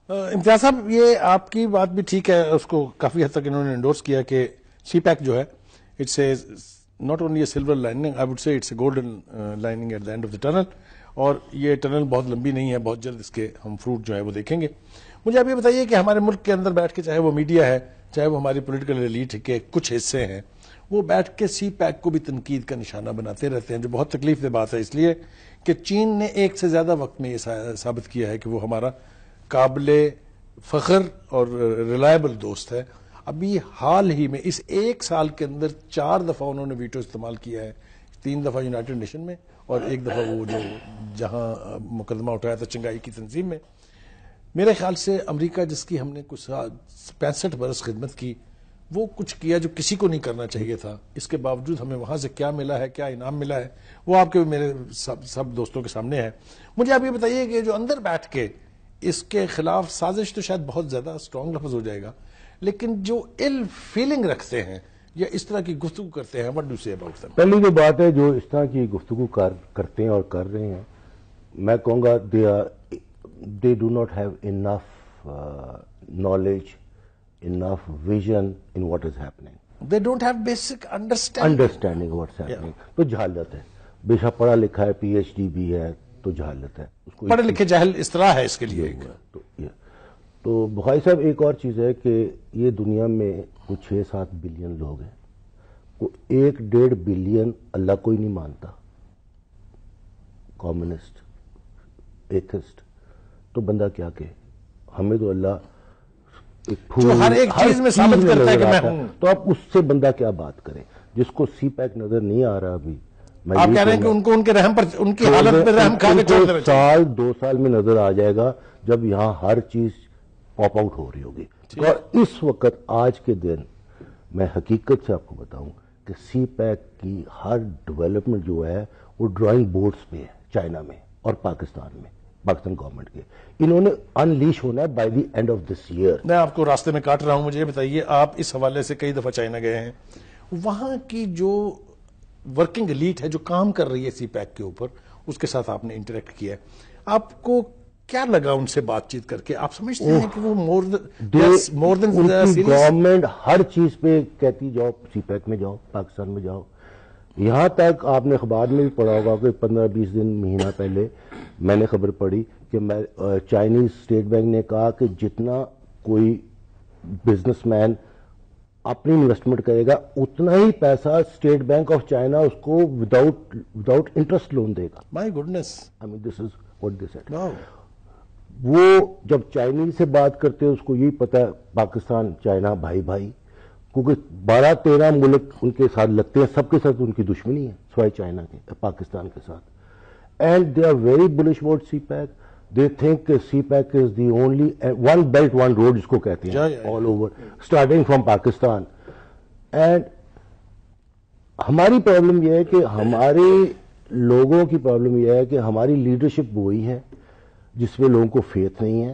امتیاز صاحب, یہ آپ کی بات بھی ٹھیک ہے, اس کو کافی حد تک انہوں نے انڈورس کیا کہ سی پیک جو ہے it's a not only a silver lining, I would say it's a golden lining at the end of the tunnel. اور یہ ٹنل بہت لمبی نہیں ہے, بہت جلد اس کے ہم فروٹ جو ہے وہ دیکھیں گے. مجھے آپ یہ بتائیے کہ ہمارے ملک کے اندر بیٹھ کے, چاہے وہ میڈیا ہے, چاہے وہ ہماری پولیٹیکل ایلیٹ کے کچھ حصے ہیں, وہ بیٹھ کے سی پیک کو بھی تنقید کا نشانہ بناتے رہتے ہیں, جو بہت تکلیف دہ بات ہے, اس لیے کہ چین نے ایک سے زیادہ وقت میں یہ ثابت کیا ہے کہ وہ ہمارا قابل فخر اور ریلائبل دوست ہے. ابھی حال ہی میں اس 1 سال کے اندر 4 دفعہ انہوں نے ویٹو استعمال کیا ہے, 3 دفعہ یونائٹڈ نیشن میں اور 1 دفعہ وہ جو جہاں مقدمہ اٹھایا تھا چنگائی کی تنظیم میں. میرے خیال سے امریکہ جس کی ہم نے کچھ 65 برس خدمت کی, وہ کچھ کیا جو کسی کو نہیں کرنا چاہیے تھا. اس کے باوجود ہمیں وہاں سے کیا ملا ہے, کیا انعام ملا ہے, وہ آپ کے میرے سب دوستوں کے سامنے ہے. مجھے آپ یہ بتائیے کہ جو اندر بیٹھ کے اس کے خلاف سازش, تو شاید بہت زیادہ اسٹرانگ لفظ ہو جائے گا, لیکن جو ill فیلنگ رکھتے ہیں یا اس طرح کی گفتگو کرتے ہیں, what do you say about them? پہلی جو بات ہے, جو اس طرح کی گفتگو کرتے ہیں اور کر رہے ہیں, میں کہوں گا they do not have enough knowledge, enough vision in what is happening. They don't have basic understanding. Understanding what's happening. تو جہالت ہے. بے شک پڑھا لکھا ہے, پی ایچ ڈی بھی ہے, تو جہالت ہے. پڑھے لکھے جاہل اس طرح ہے اس کے لیے. تو بخاری صاحب ایک اور چیز ہے کہ یہ دنیا میں کچھ 6-7 بلین لوگ ہیں, 1-1.5 بلین اللہ کو ہی نہیں مانتا, کمیونسٹ, ایتھسٹ. تو بندہ کیا کہ ہمیں تو اللہ ہر ایک چیز میں ثابت کرتا ہے کہ میں ہوں. تو آپ اس سے بندہ کیا بات کریں جس کو سی پیک نظر نہیں آ رہا ابھی. آپ کہہ رہے ہیں کہ ان کو ان کے رحم پر, ان کی حالت پہ رحم کھا کے چھوڑ دینا چاہیے. 1-2 سال میں نظر آ جائے گا جب یہاں ہر چیز پاپ آؤٹ ہو رہی ہوگی. اور اس وقت آج کے دن میں حقیقت سے آپ کو بتاؤں کہ سی پیک کی ہر ڈیولپمنٹ جو ہے وہ ڈرائنگ بورڈز پہ ہے چائنا میں اور پاکستان میں, پاکستان گورنمنٹ کے. انہوں نے انلیش ہونا ہے by the end of this year. میں آپ کو راستے میں کاٹ رہا ہوں, مجھے یہ بتائیے, آپ اس حوالے سے کئی دفعہ چائنا گئے ہیں, وہاں کی جو ورکنگ ایلیٹ ہے جو کام کر رہی ہے سی پیک کے اوپر, اس کے ساتھ آپ نے انٹریکٹ کیا ہے, آپ کو کیا لگا ان سے بات چیت کر کے؟ آپ سمجھتے ہیں کہ وہ مور دین گورنمنٹ ہر چیز پہ کہتی جاؤ سی پیک میں جاؤ, پاکستان میں جاؤ. یہاں تک آپ نے اخبار میں بھی پڑھا ہوگا کہ 15-20 دن مہینہ پہلے میں نے خبر پڑھی کہ چائنیز اسٹیٹ بینک نے کہا کہ جتنا کوئی بزنس مین اپنی انویسٹمنٹ کرے گا اتنا ہی پیسہ اسٹیٹ بینک آف چائنا اس کو وداؤٹ انٹرسٹ لون دے گا. My goodness, I mean this is what they said. وہ جب چائنیز سے بات کرتے ہیں اس کو یہی پتا ہے پاکستان چائنا بھائی بھائی, کیونکہ 12-13 ملک ان کے ساتھ لگتے ہیں, سب کے ساتھ ان کی دشمنی ہے سوائے چائنا کے, پاکستان کے ساتھ. And they are very bullish about CPEC. They think کہ CPEC is the only one belt one road جس کو کہتے ہیں all over starting from Pakistan. And ہماری پرابلم یہ ہے کہ ہمارے لوگوں کی پرابلم یہ ہے کہ ہماری لیڈرشپ وہی ہے جس میں لوگوں کو فیتھ نہیں ہے,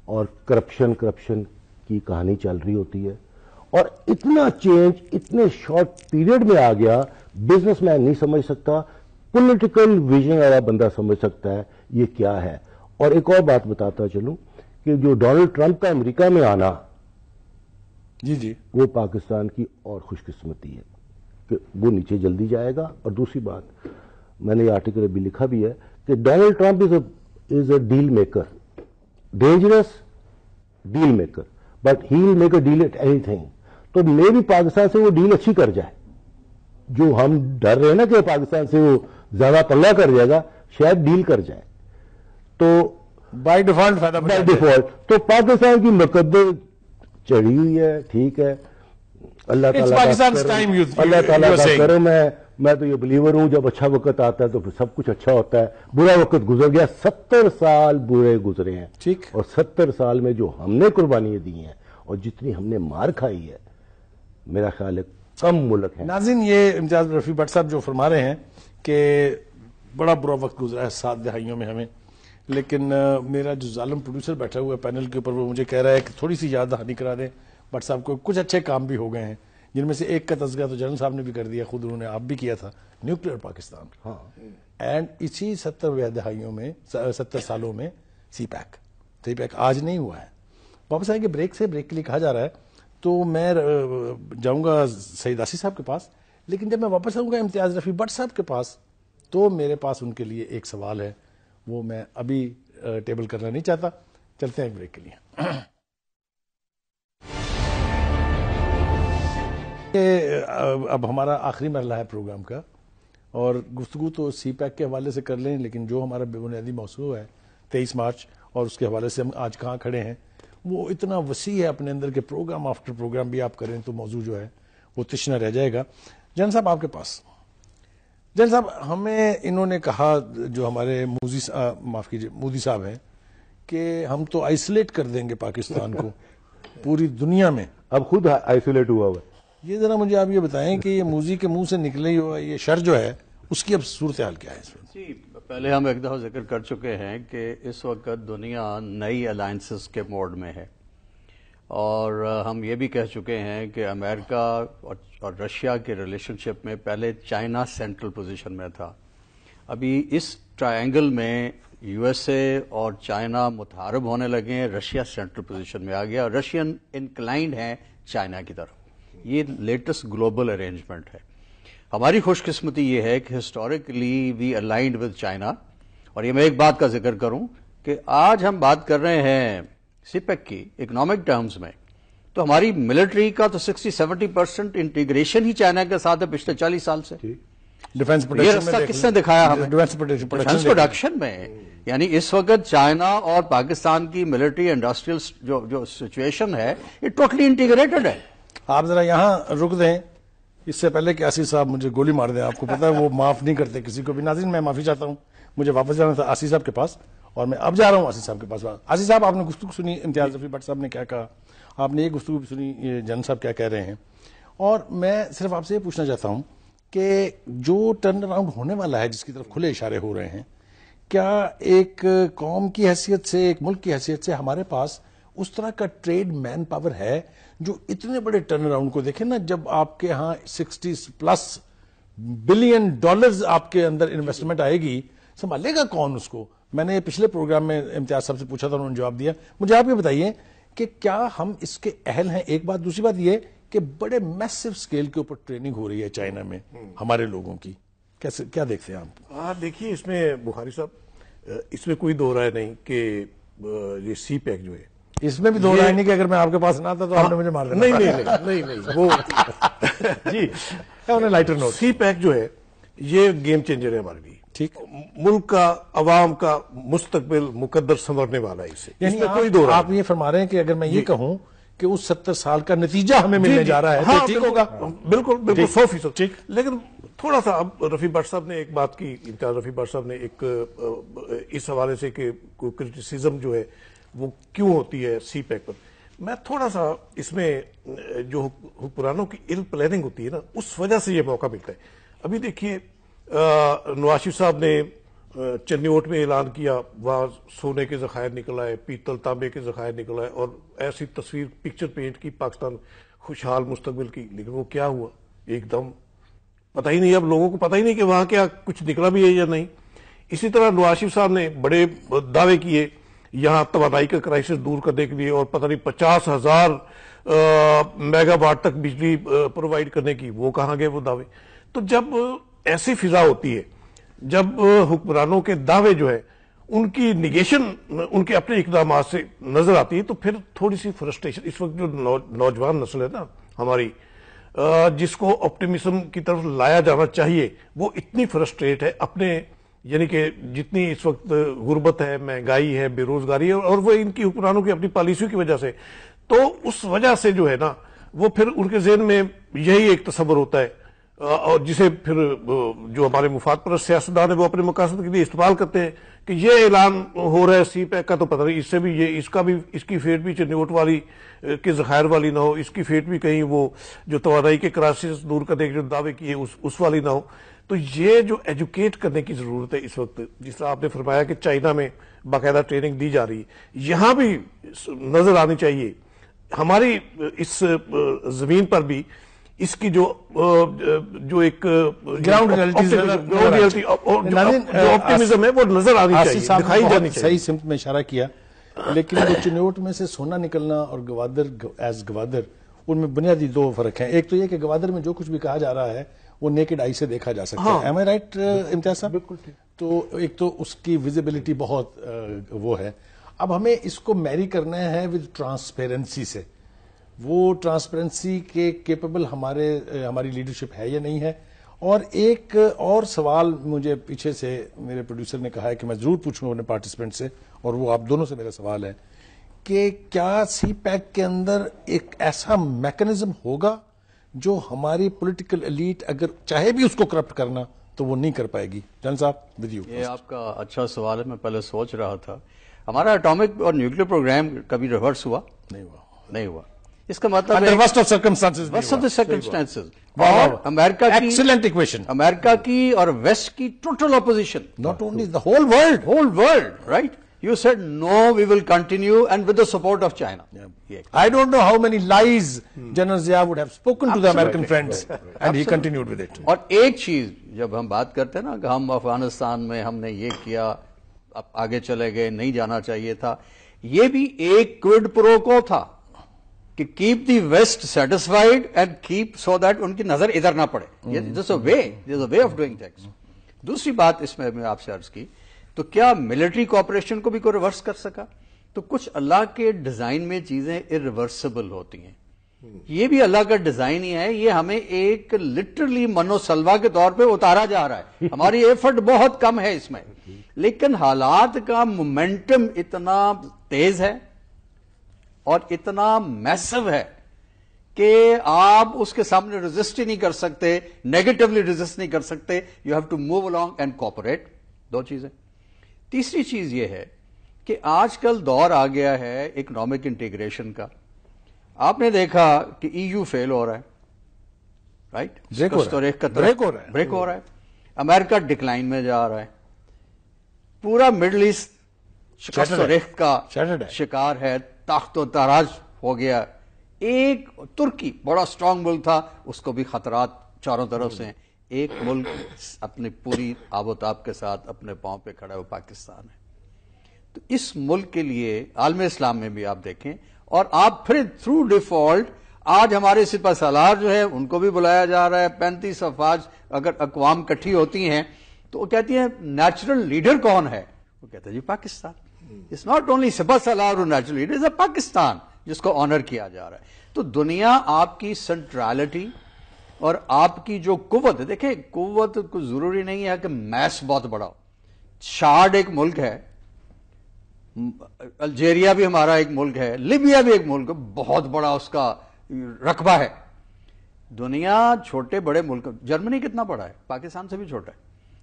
اور کرپشن کی کہانی چل رہی ہوتی ہے. اور اتنا چینج اتنے شارٹ پیریڈ میں آ گیا, بزنس مین نہیں سمجھ سکتا, پولیٹیکل ویژن والا بندہ سمجھ سکتا ہے یہ کیا ہے. اور ایک اور بات بتاتا چلوں کہ جو ڈونلڈ ٹرمپ کا امریکہ میں آنا, جی وہ پاکستان کی اور خوش قسمتی ہے کہ وہ نیچے جلدی جائے گا. اور دوسری بات, میں نے یہ آرٹیکل ابھی لکھا بھی ہے کہ Donald Trump is a deal maker, dangerous deal maker, but he will make a deal at اینی تھنگ. تو مے بھی پاکستان سے وہ ڈیل اچھی کر جائے. جو ہم ڈر رہے ہیں نا کہ پاکستان سے وہ زیادہ پلہ کر جائے گا, شاید ڈیل کر جائے. تو بائی ڈیفالٹ فائدہ, بائی ڈیفالٹ تو پاکستان کی مقدر چڑھی ہوئی ہے. ٹھیک ہے, اللہ تعالیٰ کا کرم ہے. میں تو یہ بلیور ہوں, جب اچھا وقت آتا ہے تو پھر سب کچھ اچھا ہوتا ہے. برا وقت گزر گیا, 70 سال برے گزرے ہیں. ٹھیک, اور 70 سال میں جو ہم نے قربانیاں دی ہیں اور جتنی ہم نے مار کھائی ہے, میرا خیال ہے کم ملک ہے. ناظرین, یہ امتیاز رفیع بٹ صاحب جو فرما رہے ہیں کہ بڑا برا وقت گزرا ہے 7 دہائیوں میں ہمیں, لیکن میرا جو ظالم پروڈیوسر بیٹھا ہوا ہے پینل کے اوپر, وہ مجھے کہہ رہا ہے کہ تھوڑی سی یاد دہانی کرا دیں بٹ صاحب کو. کچھ اچھے کام بھی ہو گئے ہیں, جن میں سے ایک کا تذکرہ تو جنرل صاحب نے بھی کر دیا, خود انہوں نے آپ بھی کیا تھا, نیوکلیئر پاکستان. ہاں, اینڈ اسی 70 دہائیوں میں 70 سالوں میں سی پیک آج نہیں ہوا ہے. واپس آئیں گے بریک سے, بریک کے لیے کہا جا رہا ہے, تو میں جاؤں گا سعید آسی صاحب کے پاس, لیکن جب میں واپس آؤں گا امتیاز رفیع بٹ صاحب کے پاس, تو میرے پاس ان کے لیے ایک سوال ہے, وہ میں ابھی ٹیبل کرنا نہیں چاہتا. چلتے ہیں ایک بریک کے لیے. اب ہمارا آخری مرحلہ ہے پروگرام کا, اور گفتگو تو سی پیک کے حوالے سے کر لیں, لیکن جو ہمارا بنیادی موضوع ہے 23 مارچ اور اس کے حوالے سے ہم آج کہاں کھڑے ہیں, وہ اتنا وسیع ہے اپنے اندر کے پروگرام آفٹر پروگرام بھی آپ کریں تو موضوع جو ہے وہ تشنہ رہ جائے گا. جنرل صاحب آپ کے پاس. جنرل صاحب, ہمیں انہوں نے کہا, جو ہمارے مودی صاحب ہیں, کہ ہم تو آئسولیٹ کر دیں گے پاکستان کو پوری دنیا میں. اب خود آئسولیٹ ہوا ہوا. یہ ذرا مجھے آپ یہ بتائیں کہ یہ موزی کے منہ سے نکلے ہوا یہ شر جو ہے, اس کی اب صورتحال کیا ہے اس میں؟ جی, پہلے ہم ایک دفعہ ذکر کر چکے ہیں کہ اس وقت دنیا نئی الائنسز کے موڈ میں ہے, اور ہم یہ بھی کہہ چکے ہیں کہ امریکہ اور رشیا کے ریلیشن شپ میں پہلے چائنا سینٹرل پوزیشن میں تھا. ابھی اس ٹرائنگل میں یو ایس اے اور چائنا متحارب ہونے لگے ہیں, رشیا سینٹرل پوزیشن میں آ گیا, اور رشین انکلائنڈ ہیں چائنا کی طرف. یہ لیٹسٹ گلوبل ارینجمنٹ ہے. ہماری خوش قسمتی یہ ہے کہ historically we aligned with China. اور یہ میں ایک بات کا ذکر کروں کہ آج ہم بات کر رہے ہیں سی پیک کی اکنامک ٹرمز میں، تو ہماری ملٹری کا تو 60-70% انٹیگریشن ہی چائنا کے ساتھ ہے پچھلے 40 سال سے. ڈیفنس یہ رستہ کس نے دکھایا ہمیں؟ ڈیفنس پروڈکشن میں. یعنی اس وقت چائنا اور پاکستان کی ملٹری انڈسٹریل جو سچویشن ہے یہ ٹوٹلی انٹیگریٹڈ ہے. آپ ذرا یہاں رک دیں اس سے پہلے کہ آصف صاحب مجھے گولی مار دیں. آپ کو پتا ہے وہ معاف نہیں کرتے کسی کو بھی. ناظرین میں معافی چاہتا ہوں، مجھے واپس جانا تھا آصف صاحب کے پاس اور میں اب جا رہا ہوں آصف صاحب کے پاس. آصف صاحب آپ نے گفتگو سنی امتیاز رفیع بٹ صاحب نے کیا کہا، آپ نے یہ گفتگو بھی سنی جنرل صاحب کیا کہہ رہے ہیں. اور میں صرف آپ سے یہ پوچھنا چاہتا ہوں کہ جو ٹرن اراؤنڈ ہونے والا ہے جس کی طرف کھلے اشارے ہو رہے ہیں، کیا ایک قوم کی حیثیت سے، ایک ملک کی حیثیت سے ہمارے پاس اس طرح کا ٹریڈ مین پاور ہے جو اتنے بڑے ٹرن اراؤنڈ کو دیکھیں نا، جب آپ کے ہاں 60+ بلین ڈالرز آپ کے اندر انویسٹمنٹ آئے گی، سنبھالے گا کون اس کو؟ میں نے پچھلے پروگرام میں امتیاز صاحب سے پوچھا تھا، انہوں نے جواب دیا. مجھے آپ یہ بتائیے کہ کیا ہم اس کے اہل ہیں؟ ایک بات. دوسری بات یہ کہ بڑے میسو اسکیل کے اوپر ٹریننگ ہو رہی ہے چائنا میں ہمارے لوگوں کی، کیسے کیا دیکھتے ہیں آپ؟ دیکھیے اس میں بخاری صاحب اس میں کوئی دو رائے نہیں کہ یہ سی پیک جو ہے، اس میں بھی دو رائے نہیں کہ اگر میں آپ کے پاس نہ آتا تو آپ نے مجھے مار دینا. نہیں وہ جی لائٹر نوٹ. سی پیک جو ہے یہ گیم چینجر ہے ہمارے لیے. ٹھیک، ملک کا، عوام کا مستقبل مقدر سنورنے والا ہے اس سے. یعنی آپ یہ فرما رہے ہیں کہ اگر میں یہ کہوں کہ اس 70 سال کا نتیجہ ہمیں ملنے جا رہا ہے تو ٹھیک ہوگا؟ بالکل 100%. ٹھیک. لیکن تھوڑا سا اب رفیع بٹ صاحب نے ایک بات کی، امتیاز رفیع بٹ صاحب نے ایک اس حوالے سے کہ کوئی کرٹیسزم جو ہے وہ کیوں ہوتی ہے سی پیک پر، میں تھوڑا سا اس میں جو حکمرانوں کی ایل پلاننگ ہوتی ہے نا، اس وجہ سے یہ موقع ملتا ہے. ابھی دیکھیے نواز شریف صاحب نے چنیوٹ میں اعلان کیا، وہاں سونے کے ذخائر نکل آئے، پیتل تانبے کے ذخائر نکل آئے، اور ایسی تصویر پکچر پینٹ کی پاکستان خوشحال مستقبل کی. لیکن وہ کیا ہوا؟ ایک دم پتہ ہی نہیں. اب لوگوں کو پتہ ہی نہیں کہ وہاں کیا کچھ نکلا بھی ہے یا نہیں. اسی طرح نواز شریف صاحب نے بڑے دعوے کیے یہاں توانائی کا کرائسس دور کرنے کے لیے، اور پتہ نہیں 50,000 میگا واٹ تک بجلی پرووائڈ کرنے کی. وہ کہاں گئے وہ دعوے؟ تو جب ایسی فضا ہوتی ہے، جب حکمرانوں کے دعوے جو ہے ان کی نیگیشن ان کے اپنے اقدامات سے نظر آتی ہے، تو پھر تھوڑی سی فرسٹریشن. اس وقت جو نوجوان نسل ہے نا ہماری، جس کو آپٹیمزم کی طرف لایا جانا چاہیے، وہ اتنی فرسٹریٹ ہے اپنے، یعنی کہ جتنی اس وقت غربت ہے، مہنگائی ہے، بے روزگاری ہے، اور وہ ان کی حکمرانوں کی اپنی پالیسیوں کی وجہ سے، تو اس وجہ سے جو ہے نا وہ پھر ان کے ذہن میں یہی ایک تصور ہوتا ہے، اور جسے پھر جو ہمارے مفاد پرست سیاستدان ہیں وہ اپنے مقاصد کے لیے استعمال کرتے ہیں کہ یہ اعلان ہو رہا ہے سی پیک کا، تو پتہ نہیں اس سے بھی یہ اس کی فیٹ بھی چنیوٹ والی کے ذخائر والی نہ ہو، اس کی فیٹ بھی کہیں وہ جو توانائی کے کرائسس دور کرنے کے جو دعوے کیے اس والی نہ ہو. تو یہ جو ایجوکیٹ کرنے کی ضرورت ہے اس وقت، جس طرح آپ نے فرمایا کہ چائنا میں باقاعدہ ٹریننگ دی جا رہی ہے، یہاں بھی نظر آنی چاہیے. ہماری اس زمین پر بھی اس کی جو ایک گراؤنڈ ریئلٹی آپٹیمزم ہے وہ نظر آنی چاہیے، دکھائی جانی چاہیے. صحیح سمت میں اشارہ کیا. لیکن وہ چنیوٹ میں سے سونا نکلنا اور گوادر ایز گوادر، ان میں بنیادی دو فرق ہیں. ایک تو یہ کہ گوادر میں جو کچھ بھی کہا جا رہا ہے وہ نیکڈ آئی سے دیکھا جا سکتا ہے. ایم آئی رائٹ امتیاز صاحب؟ بالکل ٹھیک. تو ایک تو اس کی ویزیبلٹی بہت وہ ہے. اب ہمیں اس کو میری کرنا ہے ود ٹرانسپیرنسی سے. وہ ٹرانسپیرنسی کے کیپیبل ہماری لیڈرشپ ہے یا نہیں ہے؟ اور ایک اور سوال مجھے پیچھے سے میرے پروڈیوسر نے کہا ہے کہ میں ضرور پوچھوں اپنے پارٹیسپینٹ سے، اور وہ آپ دونوں سے میرا سوال ہے کہ کیا سی پیک کے اندر ایک ایسا میکنزم ہوگا جو ہماری پولیٹیکل ایلیٹ اگر چاہے بھی اس کو کرپٹ کرنا تو وہ نہیں کر پائے گی؟ جان صاحب ود یو. یہ آپ کا اچھا سوال ہے. میں پہلے سوچ رہا تھا ہمارا اٹامک اور نیوکلیر پروگرام کبھی ریورس ہوا؟ نہیں ہوا. اس کا مطلب ہے worst of circumstances. اور امریکہ کی ایکسیلنٹ ایکویشن، امریکہ کی اور ویسٹ کی total opposition, not only the whole world, right? You said no, we will continue, and with the support of China. I don't know how many lies General Zia would have spoken to the American friends, and he continued with it. اور ایک چیز جب ہم بات کرتے ہیں نا کہ ہم افغانستان میں ہم نے یہ کیا، اب آگے چلے گئے، نہیں جانا چاہیے تھا، یہ بھی ایک کوئڈ پرو کو تھا کہ کہ keep the west satisfied and keep so that ان کی نظر ادھر نہ پڑے. This a way of doing things. دوسری بات اس میں آپ سے عرض کی تو کیا ملٹری کوآپریشن کو بھی کوئی ریورس کر سکا؟ تو کچھ اللہ کے ڈیزائن میں چیزیں ارریورسبل ہوتی ہیں. یہ بھی اللہ کا ڈیزائن ہی ہے. یہ ہمیں ایک لٹرلی منو سلوا کے طور پہ اتارا جا رہا ہے. ہماری ایفرٹ بہت کم ہے اس میں, لیکن حالات کا مومنٹم اتنا تیز ہے اور اتنا میسو ہے کہ آپ اس کے سامنے ریزسٹ ہی نہیں کر سکتے, نیگیٹولی ریزسٹ نہیں کر سکتے. You have to move along and cooperate. دو چیزیں. تیسری چیز یہ ہے کہ آج کل دور آ گیا ہے اکنامک انٹیگریشن کا. آپ نے دیکھا کہ ای یو فیل ہو رہا ہے, رائٹ, بریک ہو رہا ہے. امریکہ ڈکلائن میں جا رہا ہے. پورا مڈل ایسٹ شکست و ریخت کا شکار ہے, تاخت و تاراج ہو گیا. ایک ترکی بڑا اسٹرانگ ملک تھا, اس کو بھی خطرات چاروں طرف سے ہیں. ایک ملک اپنی پوری آب و تاب کے ساتھ اپنے پاؤں پہ کھڑا ہے, وہ پاکستان ہے. تو اس ملک کے لیے عالم اسلام میں بھی آپ دیکھیں, اور آپ پھر تھرو ڈیفالٹ آج ہمارے سپہ سالار جو ہے ان کو بھی بلایا جا رہا ہے. 35 افواج اگر اقوام کٹھی ہوتی ہیں تو وہ کہتی ہیں نیچرل لیڈر کون ہے؟ وہ کہتا ہے جی پاکستان. اٹس ناٹ اونلی سپہ سالار اور نیچرل لیڈر, از اے پاکستان جس کو آنر کیا جا رہا ہے. تو دنیا آپ کی سینٹرالٹی اور آپ کی جو قوت ہے, دیکھیں قوت کو ضروری نہیں ہے کہ میس بہت بڑا ہو. شاڈ ایک ملک ہے, الجیریا بھی ہمارا ایک ملک ہے, لیبیا بھی ایک ملک ہے, بہت بڑا اس کا رقبہ ہے. دنیا چھوٹے بڑے ملک, جرمنی کتنا بڑا ہے, پاکستان سے بھی چھوٹا ہے.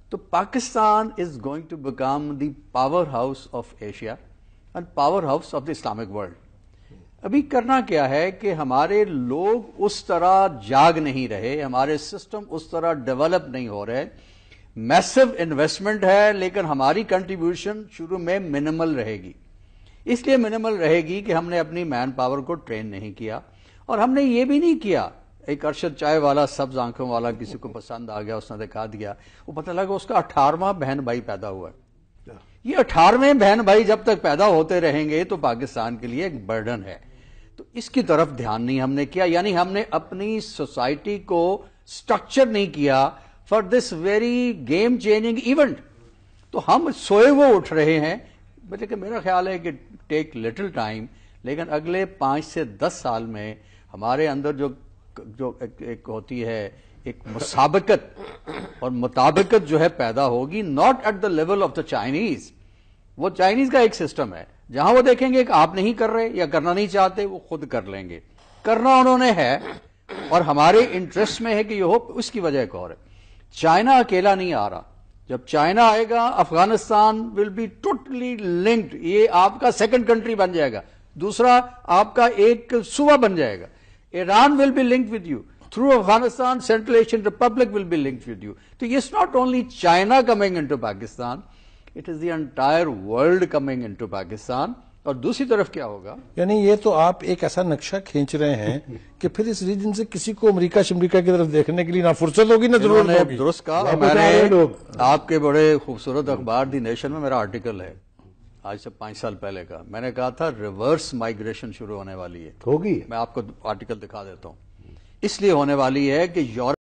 تو Pakistan is going to become the powerhouse of Asia and powerhouse of the Islamic world. ابھی کرنا کیا ہے کہ ہمارے لوگ اس طرح جاگ نہیں رہے, ہمارے سسٹم اس طرح ڈیولپ نہیں ہو رہے. میسو انویسٹمنٹ ہے لیکن ہماری کنٹریبیوشن شروع میں منیمل رہے گی. اس لیے منیمل رہے گی کہ ہم نے اپنی مین پاور کو ٹرین نہیں کیا, اور ہم نے یہ بھی نہیں کیا. ایک ارشد چائے والا سبز آنکھوں والا کسی کو پسند آ گیا, اس نے دکھا دیا, وہ پتہ لگا اس کا 18واں بہن بھائی پیدا ہوا ہے. یہ 18ویں بہن بھائی جب تک پیدا ہوتے رہیں گے تو پاکستان کے لیے ایک برڈن ہے. تو اس کی طرف دھیان نہیں ہم نے کیا, یعنی ہم نے اپنی سوسائٹی کو سٹرکچر نہیں کیا for this very game changing event. تو ہم سوئے وہ اٹھ رہے ہیں, لیکن میرا خیال ہے کہ ٹیک لٹل ٹائم, لیکن اگلے 5 سے 10 سال میں ہمارے اندر جو ایک ہوتی ہے ایک مسابقت اور مطابقت جو ہے پیدا ہوگی, not at the level of the Chinese. وہ چائنیز کا ایک سسٹم ہے جہاں وہ دیکھیں گے کہ آپ نہیں کر رہے یا کرنا نہیں چاہتے, وہ خود کر لیں گے. کرنا انہوں نے ہے اور ہمارے انٹرسٹ میں ہے کہ یہ ہو. اس کی وجہ ایک اور ہے, چائنا اکیلا نہیں آ رہا. جب چائنا آئے گا Afghanistan will be totally linked, یہ آپ کا سیکنڈ کنٹری بن جائے گا, دوسرا آپ کا ایک صوبہ بن جائے گا. Iran will be linked with you through Afghanistan, central Asian republic will be linked with you. تو it's not only China coming into Pakistan, it is the entire world coming into Pakistan. اور دوسری طرف کیا ہوگا, یعنی یہ تو آپ ایک ایسا نقشہ کھینچ رہے ہیں کہ پھر اس ریجن سے کسی کو امریکہ شمریکہ کی طرف دیکھنے کے لیے نہ فرصت ہوگی نہ ضرورت ہوگی. درست کہا. میں نے آپ کے بڑے خوبصورت اخبار دی نیشن میں میرا آرٹیکل ہے آج سے 5 سال پہلے کا. میں نے کہا تھا ریورس مائگریشن شروع ہونے والی ہے. ہوگی. میں آپ کو آرٹیکل دکھا دیتا ہوں. اس لیے ہونے والی ہے کہ یورپ